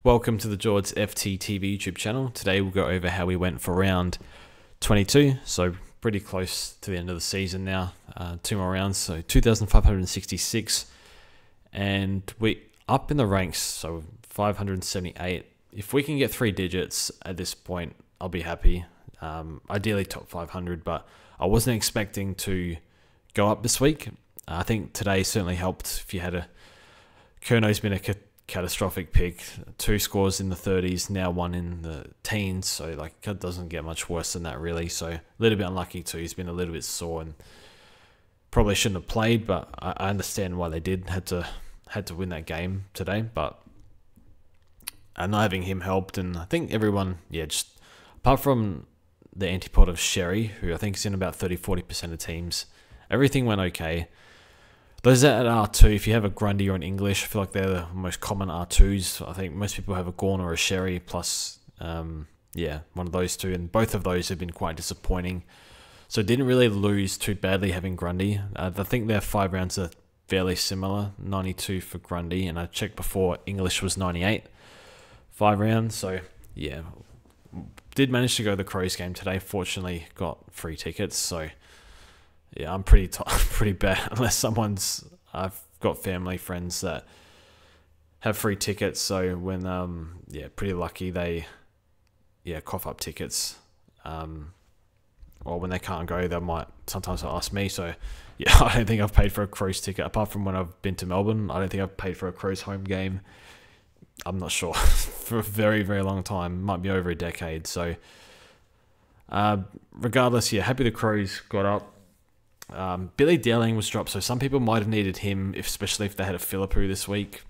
Welcome to the George FTTV YouTube channel. Today we'll go over how we went for round 22, so pretty close to the end of the season now. 2 more rounds, so 2,566, and we up in the ranks, so 578. If we can get 3 digits at this point, I'll be happy. Ideally top 500, but I wasn't expecting to go up this week. I think today certainly helped. If you had Kerno's been a catastrophic pick, 2 scores in the 30s, now 1 in the teens, so like it doesn't get much worse than that really. So a little bit unlucky too. He's been a little bit sore and probably shouldn't have played, but I understand why they did. Had to win that game today, but not having him helped, and I think everyone, just apart from the antipod of Sherry, who I think is in about 30-40% of teams, everything went okay. Those at R2, if you have a Grundy or an English, I feel like they're the most common R2s. I think most people have a Gorn or a Sherry, plus, one of those two. And both of those have been quite disappointing. So didn't really lose too badly having Grundy. I think their 5 rounds are fairly similar. 92 for Grundy, and I checked before, English was 98. 5 rounds, so yeah. Did manage to go to the Crows game today. Fortunately, got free tickets, so... yeah, I'm pretty bad unless I've got family, friends that have free tickets. So when, pretty lucky they, cough up tickets. Or when they can't go, they might sometimes ask me. So yeah, I don't think I've paid for a Crows ticket apart from when I've been to Melbourne. I don't think I've paid for a Crows home game. I'm not sure for a very, very long time. Might be over a decade. So regardless, happy the Crows got up. Billy Dowling was dropped, so some people might have needed him, especially if they had a Philippou this week.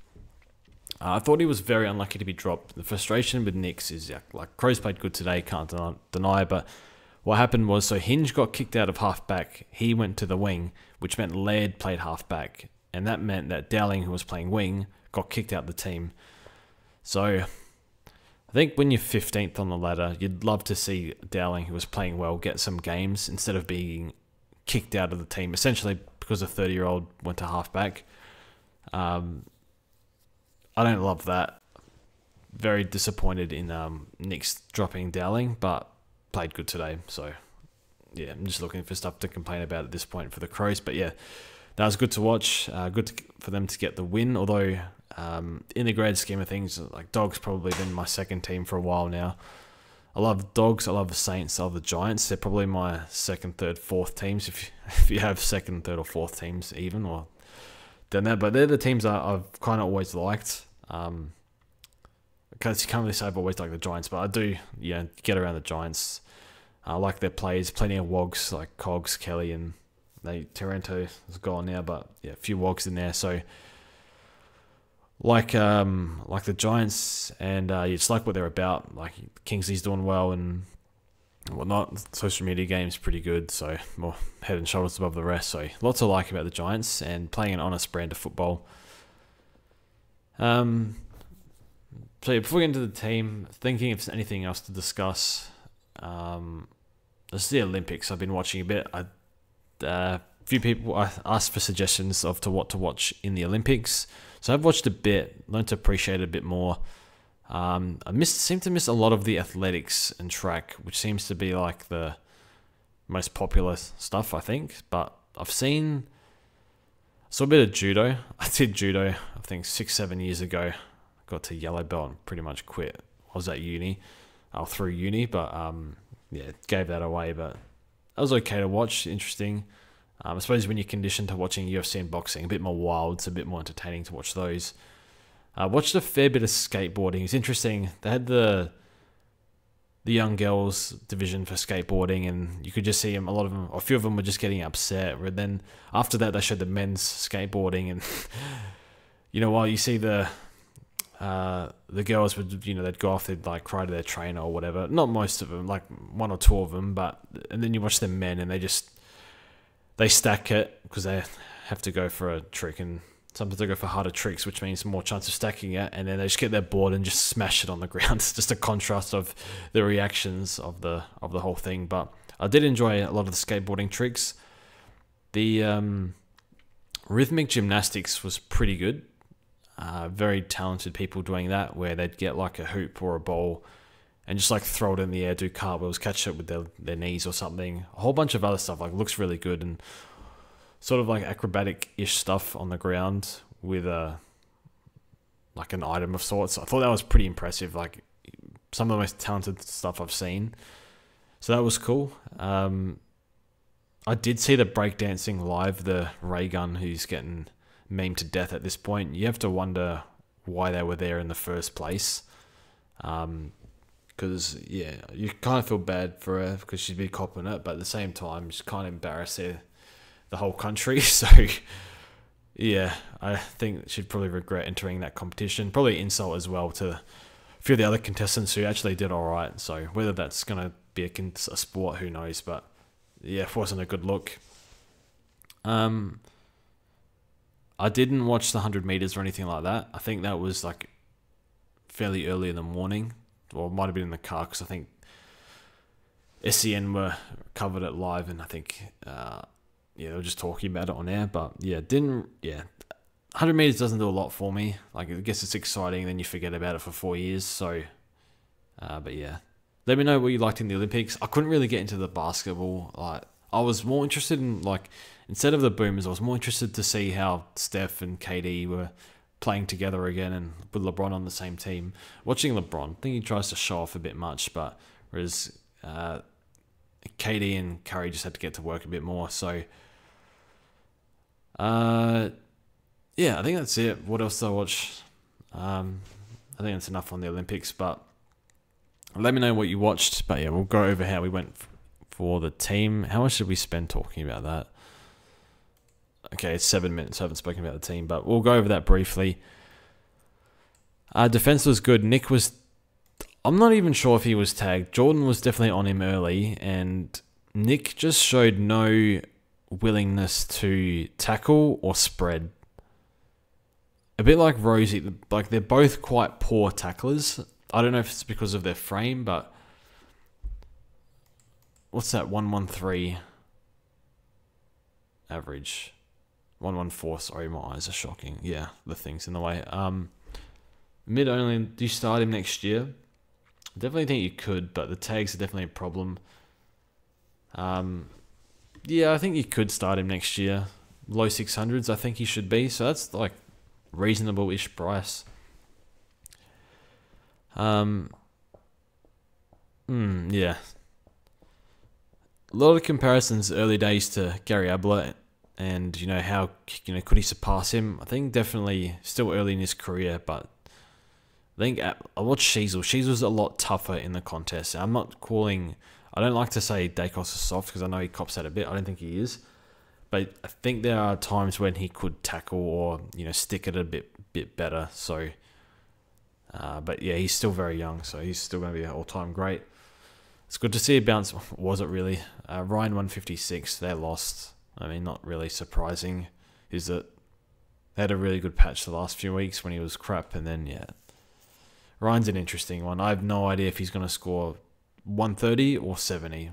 I thought he was very unlucky to be dropped. The frustration with Knicks is, like, Crows played good today, can't deny, but what happened was, so Hinge got kicked out of halfback, he went to the wing, which meant Laird played halfback, and that meant that Dowling, who was playing wing, got kicked out of the team. So I think when you're 15th on the ladder, you'd love to see Dowling, who was playing well, get some games instead of being kicked out of the team, essentially because a 30-year-old went to halfback. I don't love that. Very disappointed in Knicks dropping Dowling, but played good today. So, yeah, I'm just looking for stuff to complain about at this point for the Crows. But, yeah, that was good to watch. For them to get the win, although in the grand scheme of things, like Dogs probably been my second team for a while now. I love Dogs, I love the Saints, I love the Giants. They're probably my 2nd, 3rd, 4th teams, if you have 2nd, 3rd, or 4th teams even, or done that. But they're the teams I've kind of always liked. Because you can't really say I've always liked the Giants, but I do, get around the Giants. I like their plays, plenty of wogs like Cogs, Kelly, and Taranto is gone now, but a few wogs in there. So like the Giants, and you just like what they're about. Like Kingsley's doing well and whatnot. Social media game's pretty good, so more head and shoulders above the rest. So lots to like about the Giants and playing an honest brand of football. So before we get into the team, thinking if there's anything else to discuss. This is the Olympics. I've been watching a bit. A few people asked for suggestions of what to watch in the Olympics. So I've watched a bit, learned to appreciate it a bit more. I seem to miss a lot of the athletics and track, which seems to be like the most popular stuff, I think. But I saw a bit of judo. I did judo, I think 6-7 years ago. Got to yellow belt and pretty much quit. I was at uni, through uni, but gave that away. But that was okay to watch, interesting. I suppose when you're conditioned to watching UFC and boxing, a bit more wild, it's a bit more entertaining to watch those. I watched a fair bit of skateboarding. It's interesting. They had the young girls division for skateboarding, and you could just see them. A few of them were just getting upset. But then after that, they showed the men's skateboarding, and while you see the girls would, they'd go off, they'd like cry to their trainer or whatever. Not most of them, like 1 or 2 of them, and then you watch the men, and they stack it because they have to go for a trick, and sometimes they go for harder tricks, which means more chance of stacking it, and then they just get their board and just smash it on the ground. It's just a contrast of the reactions of the whole thing. But I did enjoy a lot of the skateboarding tricks. The rhythmic gymnastics was pretty good. very talented people doing that, where they'd get like a hoop or a ball and just like throw it in the air, do cartwheels, catch it with their knees or something. A whole bunch of other stuff, like looks really good, and sort of like acrobatic-ish stuff on the ground with like an item of sorts. I thought that was pretty impressive, like some of the most talented stuff I've seen. So that was cool. I did see the breakdancing live, the ray gun who's getting memed to death at this point. You have to wonder why they were there in the first place. Because, yeah, you kind of feel bad for her because she'd be copping it, but at the same time, she's kind of embarrassed the whole country. So, yeah, I think she'd probably regret entering that competition. Probably insult as well to a few of the other contestants who actually did all right. So whether that's going to be a sport, who knows, but yeah, it wasn't a good look. I didn't watch the 100 meters or anything like that. I think that was like fairly early in the morning, or it might have been in the car because I think SEN were covered it live, and I think they were just talking about it on air. But yeah, 100 meters doesn't do a lot for me. Like, I guess it's exciting, then you forget about it for 4 years. So, but yeah. Let me know what you liked in the Olympics. I couldn't really get into the basketball. Like, I was more interested in, like, instead of the Boomers, I was more interested to see how Steph and KD were playing together again, and with LeBron on the same team. Watching LeBron, I think he tries to show off a bit much, but whereas KD and Curry just had to get to work a bit more. So, yeah, I think that's it. What else did I watch? I think that's enough on the Olympics, but let me know what you watched. But yeah, we'll go over how we went for the team. How much did we spend talking about that? Okay, it's 7 minutes. I haven't spoken about the team, but we'll go over that briefly. Defense was good. Nick was... I'm not even sure if he was tagged. Jordan was definitely on him early, and Nick just showed no willingness to tackle or spread. A bit like Rosie. Like, they're both quite poor tacklers. I don't know if it's because of their frame, but what's that? 113 average. 114. Sorry, my eyes are shocking. Yeah, the thing's in the way. Mid only. Do you start him next year? I definitely think you could, but the tags are definitely a problem. Yeah, I think you could start him next year. Low 600s, I think he should be. So that's like reasonable-ish price. Yeah. A lot of comparisons early days to Gary Ablett, and how could he surpass him? I think definitely still early in his career, but I think I watched Sheasel. Sheasel's a lot tougher in the contest. I don't like to say Dacos is soft because I know he cops that a bit. I don't think he is, but I think there are times when he could tackle or stick it a bit better. So. But yeah, he's still very young, so he's still going to be an all-time great. It's good to see a bounce. Was it really? Ryan 156, they lost. I mean, not really surprising. Is that they had a really good patch the last few weeks when he was crap, and then, yeah. Ryan's an interesting one. I have no idea if he's going to score 130 or 70.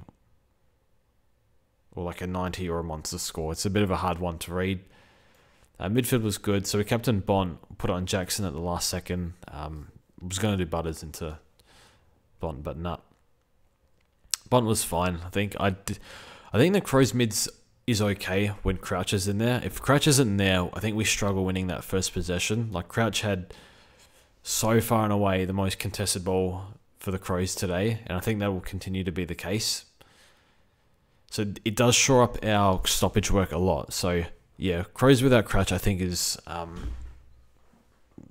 Or like a 90 or a monster score. It's a bit of a hard one to read. Midfield was good, so we captain Bont, put it on Jackson at the last second. Was going to do Butters into Bont, but nah. Bont was fine. I think the Crows mids is okay when Crouch is in there. If Crouch isn't there, I think we struggle winning that first possession. Like, Crouch had so far and away the most contested ball for the Crows today, and I think that will continue to be the case. So it does shore up our stoppage work a lot. So yeah, Crows without Crouch, I think, is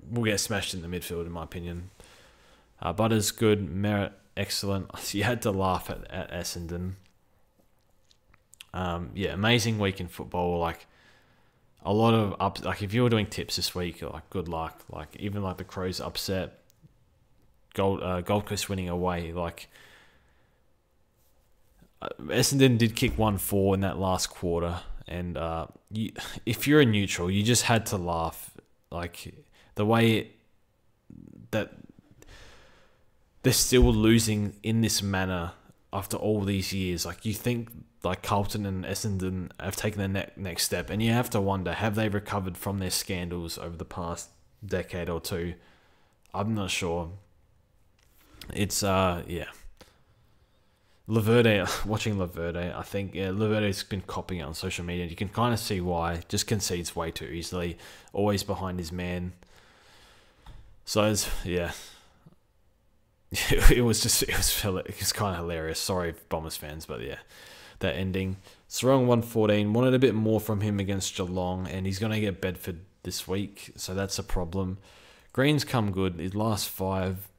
will get smashed in the midfield, in my opinion. Butters, good. Merritt, excellent. You had to laugh at Essendon. Yeah, amazing week in football. Like, a lot of up. Like, if you were doing tips this week, like, good luck. Like, even like the Crows upset, Gold Coast winning away. Like, Essendon did kick 1-4 in that last quarter. And if you're a neutral, you just had to laugh. Like, the way that they're still losing in this manner after all these years. Like, you think like Carlton and Essendon have taken the next step, and you have to wonder, have they recovered from their scandals over the past decade or two. I'm not sure. It's yeah. Laverde, watching Laverde, I think Laverde's been copying it on social media. You can kind of see why. Just concedes way too easily. Always behind his man. So it's, yeah. It was kind of hilarious. Sorry, Bombers fans, but yeah, that ending. Sarong 114. Wanted a bit more from him against Geelong, and he's going to get Bedford this week, so that's a problem. Green's come good. His last 5.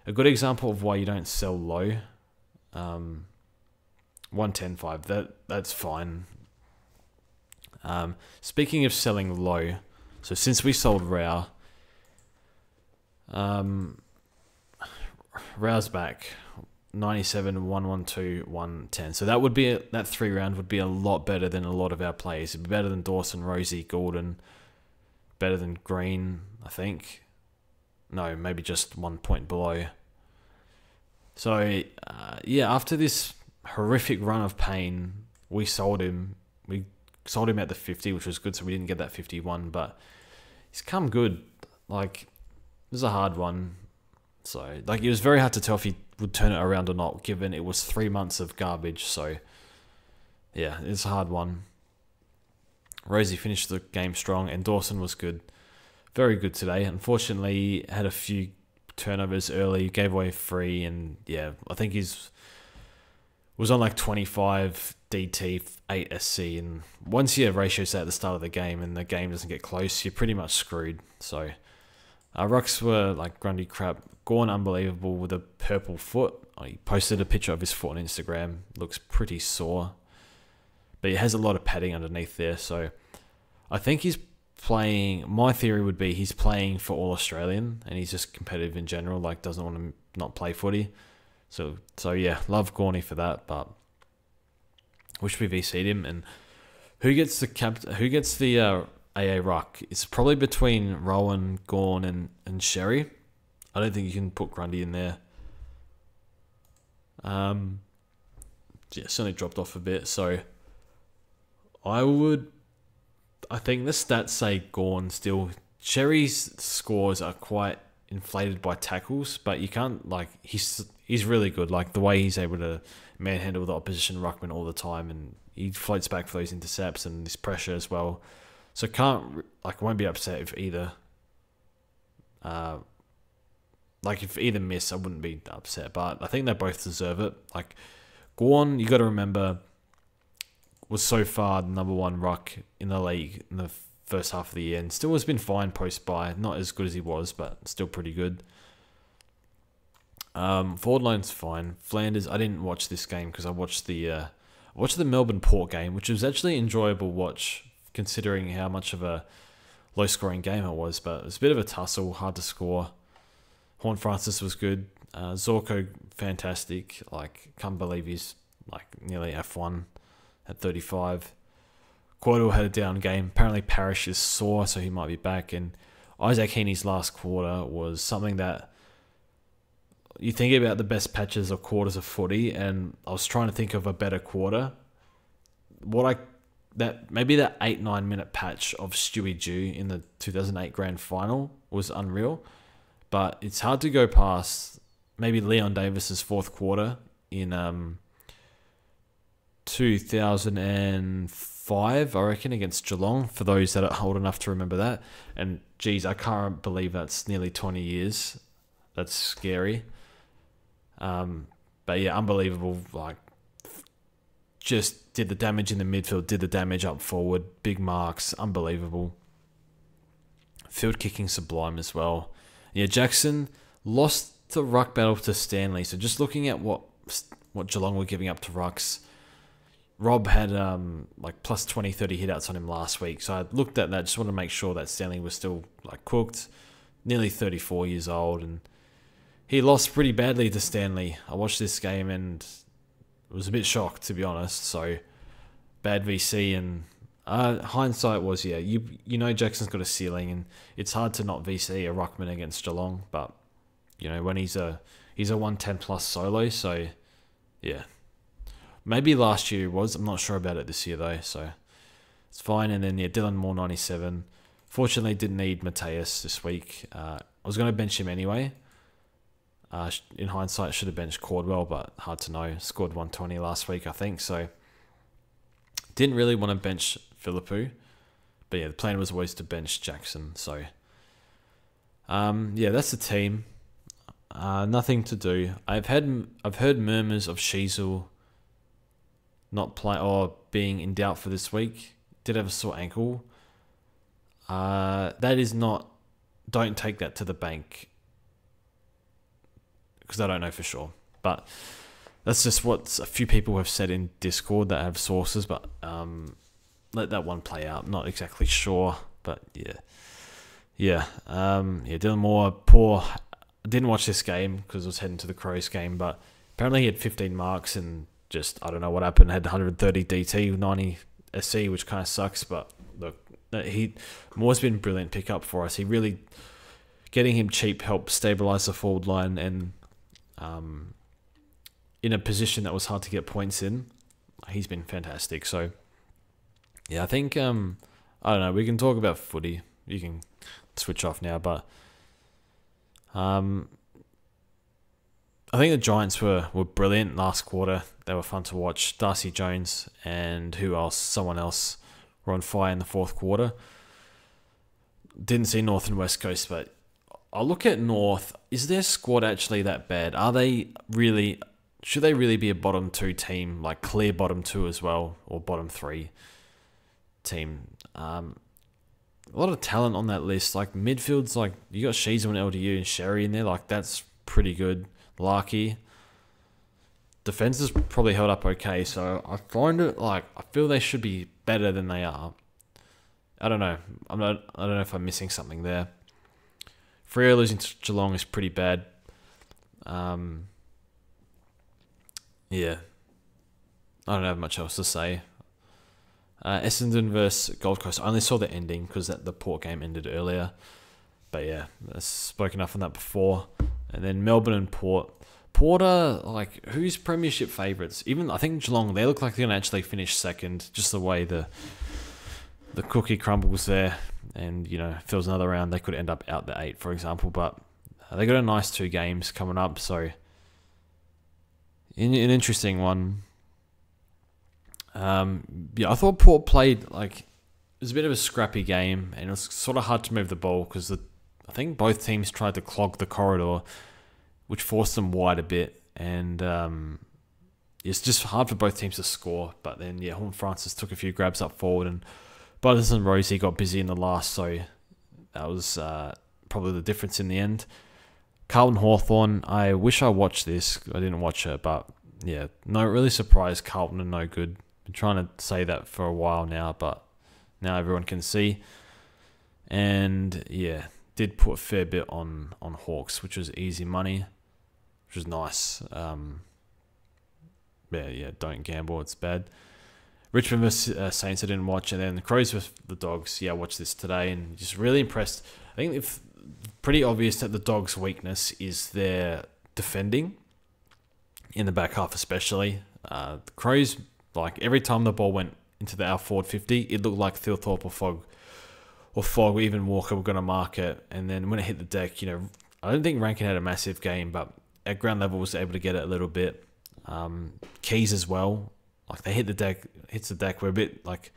A good example of why you don't sell low. 110.5. That's fine. Speaking of selling low, so since we sold Rao, Rao's back. 97, 112, 110. So that would be that 3 round would be a lot better than a lot of our players. It'd be better than Dawson, Rosie, Gordon, better than Green, I think. No, maybe just 1 point below. So yeah, after this horrific run of pain, we sold him. We sold him at the 50, which was good, so we didn't get that 51, but he's come good. Like, it was a hard one. So, like, it was very hard to tell if he would turn it around or not, given it was 3 months of garbage. So, yeah, it's a hard one. Rosie finished the game strong, and Dawson was good. Very good today. Unfortunately, had a few turnovers early, gave away 3, and yeah, I think was on like 25 DT, 8 SC, and once your ratio set at the start of the game and the game doesn't get close, you're pretty much screwed. So, rucks were like Grundy crap. Gorn unbelievable with a purple foot. He posted a picture of his foot on Instagram. Looks pretty sore. But he has a lot of padding underneath there. So I think he's playing... My theory would be he's playing for All Australian. And he's just competitive in general. Like, doesn't want to not play footy. So yeah, love Gorny for that. But wish we VC'd him. And who gets the AA ruck? It's probably between Rowan, Gorn, and Sherry. I don't think you can put Grundy in there. Yeah, certainly dropped off a bit. So I think the stats say Gorn still. Sherry's scores are quite inflated by tackles, but you can't, like, he's really good. Like, the way he's able to manhandle the opposition ruckman all the time, and he floats back for those intercepts and this pressure as well. So won't be upset if either, if either miss, I wouldn't be upset. But I think they both deserve it. Like, Gorn, you got to remember, was so far the number 1 ruck in the league in the first half of the year, and still has been fine post-bye. Not as good as he was, but still pretty good. Forward line's fine. Flanders, I didn't watch this game because I watched the Melbourne Port game, which was actually an enjoyable watch, considering how much of a low-scoring game it was. But it was a bit of a tussle, hard to score. Horn Francis was good. Zorko, fantastic. Like, can't believe he's like nearly F1 at 35. Cordell had a down game. Apparently Parrish is sore, so he might be back. And Isaac Heaney's last quarter was something that you think about the best patches or quarters of footy, and I was trying to think of a better quarter. Maybe that 8-9 minute patch of Stewie Jew in the 2008 grand final was unreal. But it's hard to go past maybe Leon Davis's 4th quarter in 2005, I reckon, against Geelong, for those that are old enough to remember that. And geez, I can't believe that's nearly 20 years. That's scary. But yeah, unbelievable. Like, just did the damage in the midfield, did the damage up forward, big marks, unbelievable. Field kicking sublime as well. Yeah, Jackson lost the ruck battle to Stanley. So just looking at what Geelong were giving up to rucks, Rob had plus 20, 30 hitouts on him last week. So I looked at that, just wanted to make sure that Stanley was still like cooked. Nearly 34 years old, and he lost pretty badly to Stanley. I watched this game and was a bit shocked, to be honest. So bad VC, and hindsight was, yeah, you know Jackson's got a ceiling, and it's hard to not VC a ruckman against Geelong. But you know, when he's a 110 plus solo, so yeah, maybe last year was. I'm not sure about it this year though, so it's fine. And then yeah, Dylan Moore 97, Fortunately, didn't need Mateus this week. I was going to bench him anyway. In hindsight, should have benched Cordwell, but hard to know. Scored 120 last week, I think. So didn't really want to bench Philippou. But yeah, the plan was always to bench Jackson. So yeah, that's the team. Nothing to do. I've heard murmurs of Sheasel not play or being in doubt for this week. Did have a sore ankle. That is not. Don't take that to the bank because I don't know for sure. But that's just what a few people have said in Discord that have sources. But let that one play out. Not exactly sure, but yeah. Dylan Moore, poor. I didn't watch this game because I was heading to the Crows game, but apparently he had 15 marks and just, I don't know what happened, had 130 DT, 90 SC, which kind of sucks, but look, Moore's been a brilliant pickup for us. He really, getting him cheap helped stabilise the forward line and in a position that was hard to get points in, he's been fantastic. So, yeah, I think, I don't know, we can talk about footy. You can switch off now, but I think the Giants were brilliant last quarter. They were fun to watch. Darcy Jones and who else? Someone else were on fire in the fourth quarter. Didn't see North and West Coast, but I'll look at North. Is their squad actually that bad? Are they really? Should they really be a bottom 2 team, like clear bottom 2 as well, or bottom 3 team? A lot of talent on that list. Like midfield's like you got Sheezel and LDU and Sherry in there. Like that's pretty good. Larky. Defense is probably held up okay. So I find it like I feel they should be better than they are. I don't know. I don't know if I'm missing something there. Freo losing to Geelong is pretty bad. Yeah. I don't have much else to say. Essendon versus Gold Coast. I only saw the ending because the Port game ended earlier. But yeah, I've spoken enough on that before. And then Melbourne and Port. Port are, like, who's premiership favourites? Even, I think Geelong, they look like they're going to actually finish second. Just the way the cookie crumbles there. And, you know, if there was another round, they could end up out the 8, for example. But they got a nice 2 games coming up. So, an interesting one. Yeah, I thought Port played, like, it was a bit of a scrappy game, and it was sort of hard to move the ball because I think both teams tried to clog the corridor, which forced them wide a bit, and it's just hard for both teams to score. But then, yeah, Horn Francis took a few grabs up forward, and Butters and Rosie got busy in the last, so that was probably the difference in the end. Carlton Hawthorn, I wish I watched this. I didn't watch it, but yeah, no, really surprised Carlton are no good. Been trying to say that for a while now, but now everyone can see. And yeah, did put a fair bit on Hawks, which was easy money, which was nice. Yeah, don't gamble, it's bad. Richmond vs Saints I didn't watch, and then the Crows vs the Dogs. Yeah, I watched this today and just really impressed. I think it's pretty obvious that the Dogs' weakness is their defending in the back half, especially. The Crows, like every time the ball went into our forward 50, it looked like Thilthorpe or Fogg, or even Walker were going to mark it. And then when it hit the deck, you know, I don't think Rankin had a massive game, but at ground level was able to get it a little bit. Keys as well. Like they hits the deck. We're a bit like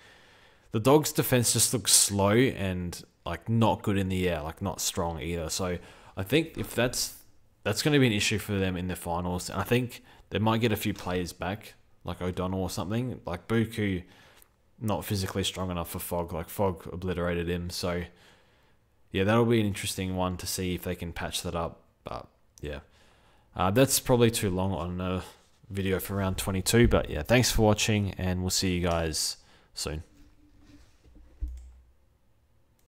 the Dogs' defense just looks slow and like not good in the air, like not strong either. So I think if that's going to be an issue for them in the finals, and I think they might get a few players back, like O'Donnell or something. Like Buku, not physically strong enough for Fogg. Like Fogg obliterated him. So yeah, that'll be an interesting one to see if they can patch that up. But yeah, that's probably too long on a video for round 22. But yeah, thanks for watching, and we'll see you guys soon.